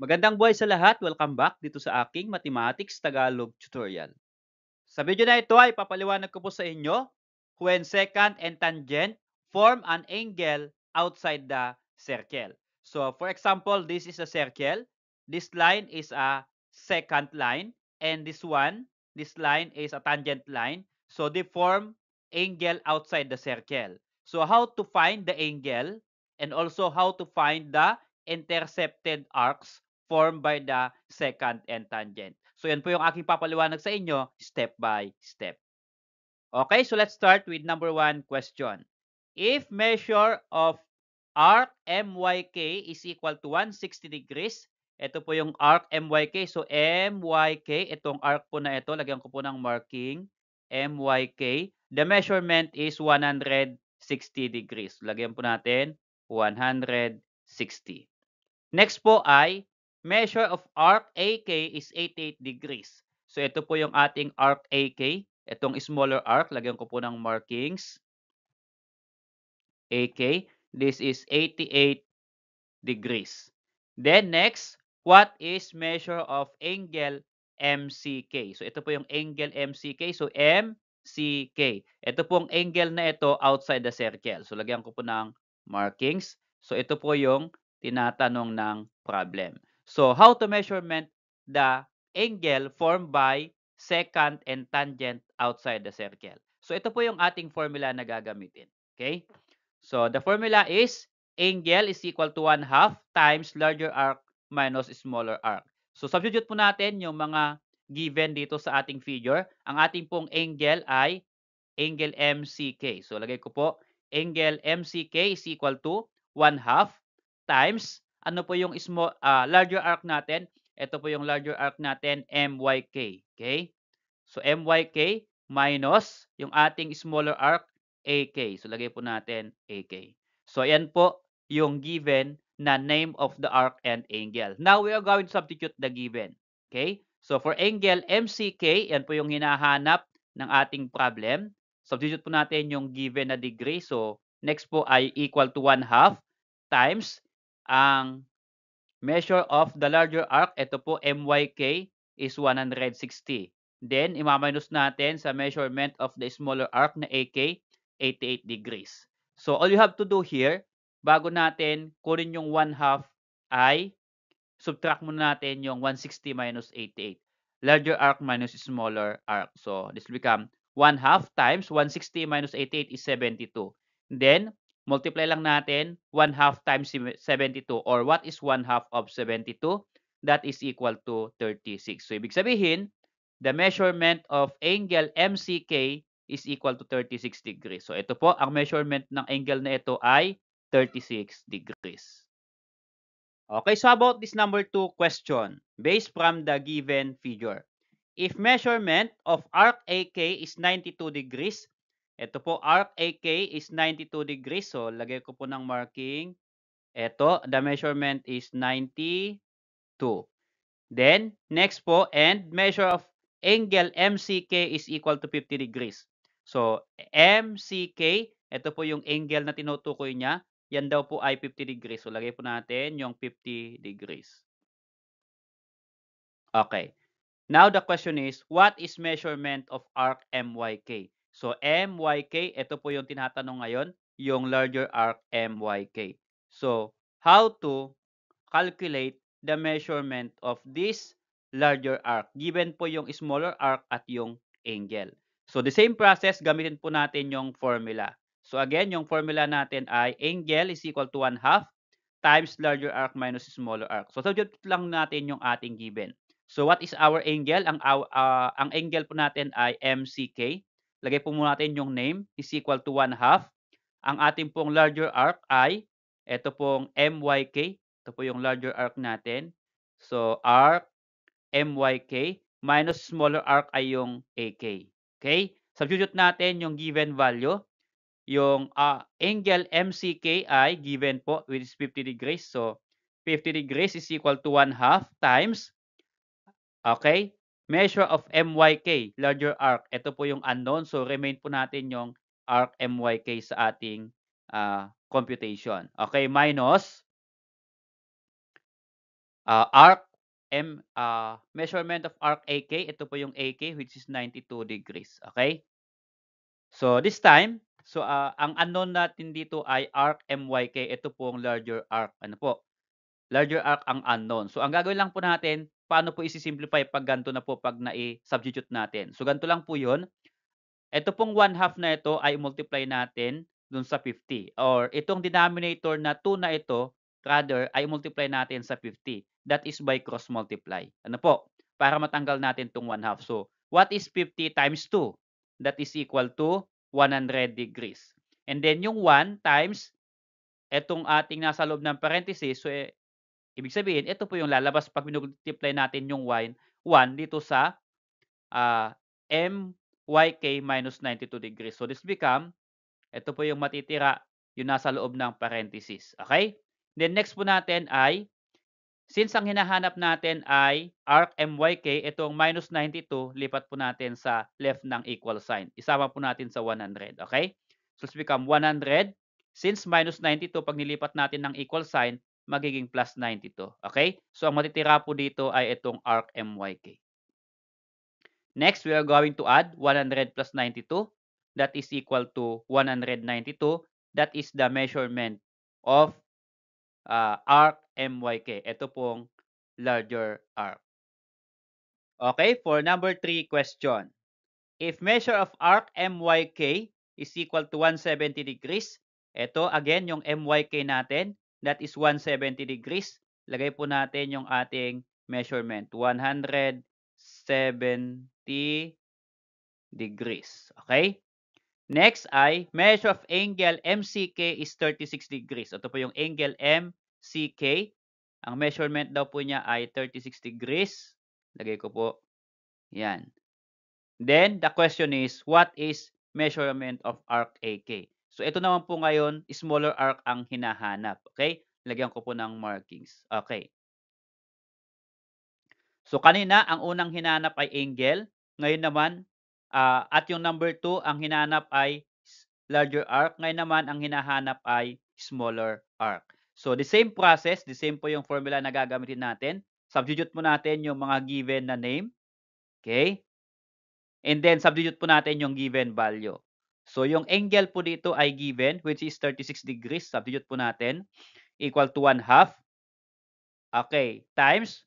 Magandang buhay sa lahat. Welcome back dito sa aking Mathematics Tagalog tutorial. Sa video na ito ay papaliwanag ko po sa inyo when secant and tangent form an angle outside the circle. So, for example, this is a circle. This line is a secant line and this line is a tangent line. So, they form angle outside the circle. So, how to find the angle and also how to find the intercepted arcs formed by the secant and tangent. So, yan po yung aking papaliwanag sa inyo step by step. Okay, so let's start with number 1 question. If measure of arc MYK is equal to 160 degrees, ito po yung arc MYK. So, MYK, itong arc po na ito, lagyan ko po ng marking, MYK. The measurement is 160 degrees. Lagyan po natin 160. Next po ay measure of arc AK is 88 degrees. So ito po yung ating arc AK. Itong smaller arc, lagyan ko po ng markings. AK, this is 88 degrees. Then next, what is measure of angle MCK? So ito po yung angle MCK. So MCK. Ito pong angle na ito outside the circle. So lagyan ko po ng markings. So ito po yung tinatanong ng problem. So how to measurement the angle formed by secant and tangent outside the circle. So ito po yung ating formula na gagamitin. Okay? So the formula is angle is equal to 1/2 times larger arc minus smaller arc. So substitute po natin yung mga given dito sa ating figure. Ang ating pong angle ay angle MCK. So lagay ko po angle MCK is equal to 1/2 times ano po yung larger arc natin? Ito po yung larger arc natin MYK. Okay? So MYK minus yung ating smaller arc AK. So lagay po natin AK. So ayan po yung given na name of the arc and angle. Now we are going to substitute the given. Okay? So for angle MCK, yan po yung hinahanap ng ating problem. Substitute po natin yung given na degree. So next po ay equal to 1/2 times ang measure of the larger arc. Ito po MYK is 160. Then, imaminus natin sa measurement of the smaller arc na AK, 88 degrees. So, all you have to do here, bago natin kunin yung 1/2 ay subtract muna natin yung 160 minus 88. Larger arc minus smaller arc. So, this will become 1/2 times 160 minus 88 is 72. Then, multiply lang natin 1/2 times 72 or what is 1/2 of 72? That is equal to 36. So, ibig sabihin, the measurement of angle MCK is equal to 36 degrees. So, ito po, ang measurement ng angle na ito ay 36 degrees. Okay, so how about this number 2 question based from the given figure? If measurement of arc AK is 92 degrees, ito po arc AK is 92 degrees. So, lagay ko po ng marking. Ito, the measurement is 92. Then, next po, and measure of angle MCK is equal to 50 degrees. So, MCK, ito po yung angle na tinutukoy niya. Yan daw po ay 50 degrees. So, lagay po natin yung 50 degrees. Okay. Now, the question is, what is measurement of arc MYK? So, MYK, ito po yung tinatanong ngayon, yung larger arc MYK. So, how to calculate the measurement of this larger arc given po yung smaller arc at yung angle. So the same process, gamitin po natin yung formula. So again, yung formula natin ay angle is equal to 1/2 times larger arc minus smaller arc. So substitute lang natin yung ating given. So what is our angle? Ang angle po natin ay MCK. Lagay po muna natin yung name is equal to 1/2. Ang ating pong larger arc ay ito pong MYK. Ito po yung larger arc natin. So, arc MYK minus smaller arc ay yung AK. Okay? Substitute natin yung given value. Yung angle MCK ay given po which is 50 degrees. So, 50 degrees is equal to 1/2 times, okay, measure of MYK, larger arc. Ito po yung unknown. So, remain po natin yung arc MYK sa ating computation. Okay, minus measurement of arc AK, ito po yung AK which is 92 degrees, okay? So this time, ang unknown natin dito ay arc MYK, ito po ang larger arc, ano po, larger arc ang unknown. So ang gagawin lang po natin, paano po isi-simplify 'pag ganito na po 'pag nai-substitute natin. So ganito lang po 'yun. Ito pong 1/2 na ito ay multiply natin dun sa 50 or itong denominator na 2 na ito, rather ay multiply natin sa 50. That is by cross multiply. Ano po? Para matanggal natin 'tong 1/2. So, what is 50 times 2? That is equal to 100 degrees. And then yung 1 times etong ating nasa loob ng parenthesis, so ibig sabihin ito po yung lalabas 'pag minultiply natin yung 1 dito sa MYK minus 92 degrees. So this become, ito po yung matitira, yung nasa loob ng parenthesis. Okay? Then next po natin ay, since ang hinahanap natin ay arc MYK, itong minus 92, lipat po natin sa left ng equal sign. Isama po natin sa 100. Okay? So this become 100. Since minus 92, pag nilipat natin ng equal sign, magiging plus 92. Okay? So ang matitira po dito ay itong arc MYK. Next, we are going to add 100 plus 92. That is equal to 192. That is the measurement of arc MYK. Ito pong larger arc. Okay, for number 3 question. If measure of arc MYK is equal to 170 degrees, ito again yung MYK natin, that is 170 degrees. Lagay po natin yung ating measurement, 170 degrees. Okay? Next ay measure of angle MCK is 36 degrees. Ito po yung angle MCK. Ang measurement daw po niya ay 36 degrees. Lagay ko po. Yan. Then, the question is, what is measurement of arc AK? So, ito naman po ngayon, smaller arc ang hinahanap. Okay? Lagyan ko po ng markings. Okay. So, kanina, ang unang hinanap ay angle. Ngayon naman, at yung number 2, ang hinanap ay larger arc. Ngayon naman, ang hinahanap ay smaller arc. So, the same process, the same po yung formula na gagamitin natin. Substitute mo natin yung mga given na name. Okay? And then, substitute po natin yung given value. So, yung angle po dito ay given, which is 36 degrees. Substitute po natin. Equal to 1/2. Okay. Times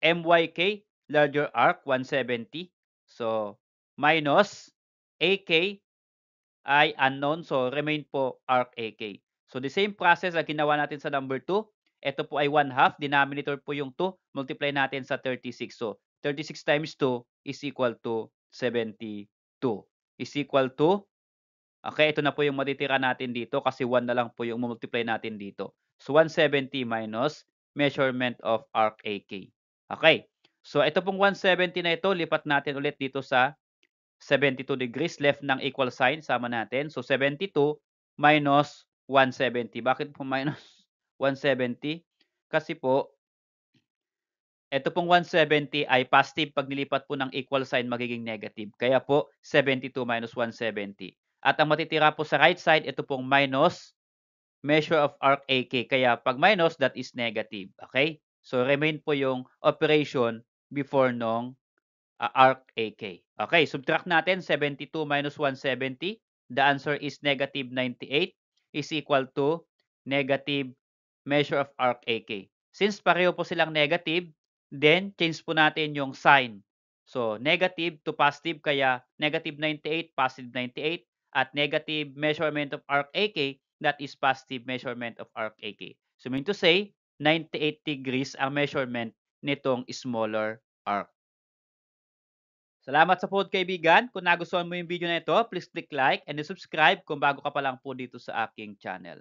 MYK, larger arc, 170. So, minus AK ay unknown. So, remain po arc AK. So, the same process na ginawa natin sa number 2. Ito po ay 1/2. Denominator po yung 2. Multiply natin sa 36. So, 36 times 2 is equal to 72. Is equal to, okay, ito na po yung matitira natin dito kasi 1 na lang po yung multiply natin dito. So, 170 minus measurement of arc AK. Okay. So, ito pong 170 na ito, lipat natin ulit dito sa 72 degrees, left ng equal sign, sama natin. So, 72 minus 170. Bakit po minus 170? Kasi po, ito pong 170 ay positive. Pag nilipat po ng equal sign, magiging negative. Kaya po, 72 minus 170. At ang matitira po sa right side, ito pong minus measure of arc AK. Kaya pag minus, that is negative. Okay? So, remain po yung operation before nung arc AK. Okay, subtract natin 72 minus 170. The answer is negative 98 is equal to negative measure of arc AK. Since pareho po silang negative, then change po natin yung sign. So, negative to positive, kaya negative 98, positive 98, at negative measurement of arc AK, that is positive measurement of arc AK. So, mean to say, 98 degrees ang measurement nitong smaller arc. Salamat sa food, kaibigan. Kung nagustuhan mo yung video na ito, please click like and subscribe kung bago ka pa lang po dito sa aking channel.